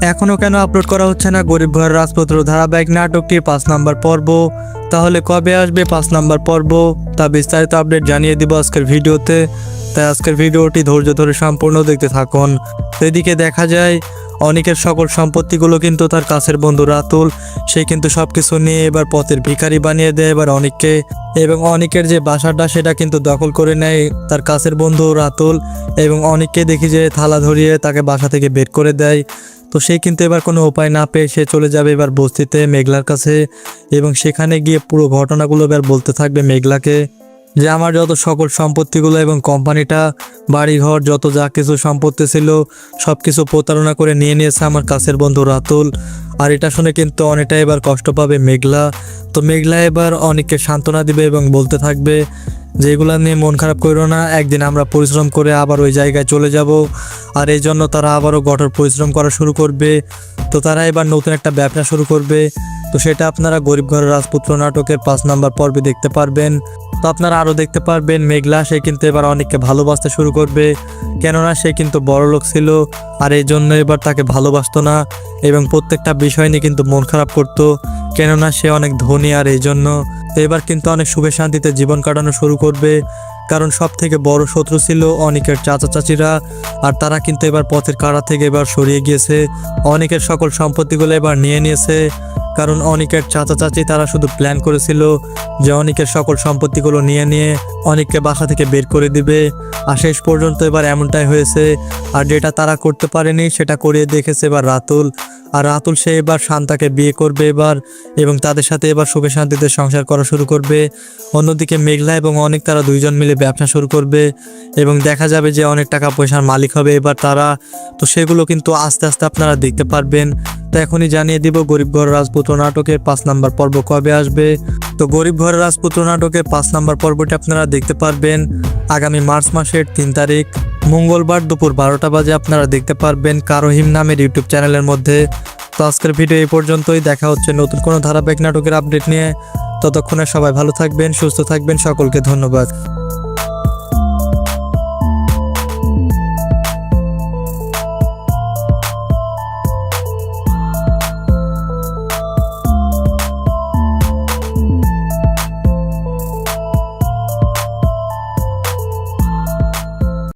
এখনও কেন আপলোড করা হচ্ছে না গরিব ঘরের রাজপুত্র ধারাবাহিক নাটকটির 5 নাম্বার পর্ব? তাহলে কবে আসবে 5 নাম্বার পর্ব তা বিস্তারিত আপডেট জানিয়ে দিব আজকের ভিডিওতে। তাই আজকের ভিডিওটি ধৈর্য ধরে সম্পূর্ণ দেখতে থাকুন। এদিকে দেখা যায় অনিকের সকল সম্পত্তিগুলো কিন্তু তার কাছের বন্ধু রাতুল, সে কিন্তু সব কিছু নিয়ে এবার পথের ভিখারি বানিয়ে দেয় এবার অনিককে, এবং অনিকের যে বাসাটা সেটা কিন্তু দখল করে নেয় তার কাছের বন্ধু রাতুল, এবং অনিককে দেখি যে থালা ধরিয়ে তাকে বাসা থেকে বের করে দেয়। তো সে কিন্তু এবার কোনো উপায় না পেয়ে সে চলে যাবে এবার বস্তিতে মেঘলার কাছে, এবং সেখানে গিয়ে পুরো ঘটনাগুলো এবার বলতে থাকবে মেঘলাকে যে আমার যত সকল সম্পত্তিগুলো এবং কোম্পানিটা বাড়িঘর যত যা কিছু সম্পত্তি ছিল সব কিছু প্রতারণা করে নিয়ে নিয়েছে আমার কাছের বন্ধু রাতুল। আর এটা শুনে কিন্তু অনেকটা এবার কষ্ট পাবে মেঘলা। তো মেঘলা এবার অনেককে সান্ত্বনা দিবে এবং বলতে থাকবে যে এগুলা নিয়ে মন খারাপ করো না, একদিন আমরা পরিশ্রম করে আবার ওই জায়গায় চলে যাব। আর এই জন্য তারা আবারও কঠোর পরিশ্রম করা শুরু করবে। তো তারা এবার নতুন একটা ব্যবসা শুরু করবে। তো সেটা আপনারা গরিব ঘরের রাজপুত্র নাটকের 5 নাম্বার পর্বে দেখতে পারবেন। তো আপনারা আরও দেখতে পারবেন মেঘলা সে কিন্তু এবার অনেককে ভালোবাসতে শুরু করবে, কেননা সে কিন্তু বড়লোক ছিল আর এই জন্য এবার তাকে ভালোবাসতো না এবং প্রত্যেকটা বিষয় নিয়ে কিন্তু মন খারাপ করতো, কেননা সে অনেক ধনী। আর এই জন্য এবার কিন্তু অনেক সুখে শান্তিতে জীবন কাটানো শুরু করবে, কারণ সব থেকে বড় শত্রু ছিল অনিকের চাচা চাচিরা, আর তারা কিন্তু এবার পথের কাঁটা থেকে এবার সরিয়ে গিয়েছে, অনিকের সকল সম্পত্তিগুলো এবার নিয়ে নিয়েছে। কারণ অনিকের চাচা চাচি তারা শুধু প্ল্যান করেছিল যে অনিকের সকল সম্পত্তিগুলো নিয়ে নিয়ে অনিককে বাসা থেকে বের করে দিবে, আর শেষ পর্যন্ত এবার এমনটাই হয়েছে। আর যেটা তারা করতে পারেনি সেটা করিয়ে দেখেছে এবার রাতুল। আর রাতুল সে এবার শান্তাকে বিয়ে করবে এবার, এবং তাদের সাথে এবার সুখে শান্তিতে সংসার করা শুরু করবে। অন্যদিকে মেঘলা এবং অনেক তারা দুইজন মিলে ব্যবসা শুরু করবে এবং দেখা যাবে যে অনেক টাকা পয়সার মালিক হবে এবার তারা। তো সেগুলো কিন্তু আস্তে আস্তে আপনারা দেখতে পারবেন। তো এখনই জানিয়ে দিব গরিব ঘরের রাজপুত্র নাটকের 5 নাম্বার পর্ব কবে আসবে। তো গরিব ঘরের রাজপুত্র নাটকের 5 নাম্বার পর্বটি আপনারা দেখতে পারবেন আগামী মার্চ মাসের 3 তারিখ মঙ্গলবার দুপুর 12টা বাজে আপনারা দেখতে পারবেন কারোহিম নামের ইউটিউব চ্যানেলের মধ্যে। তো আজকের ভিডিও এই পর্যন্তই, দেখা হচ্ছে নতুন কোনো ধারাবাহিক নাটকের আপডেট নিয়ে। ততক্ষণে সবাই ভালো থাকবেন, সুস্থ থাকবেন, সকলকে ধন্যবাদ।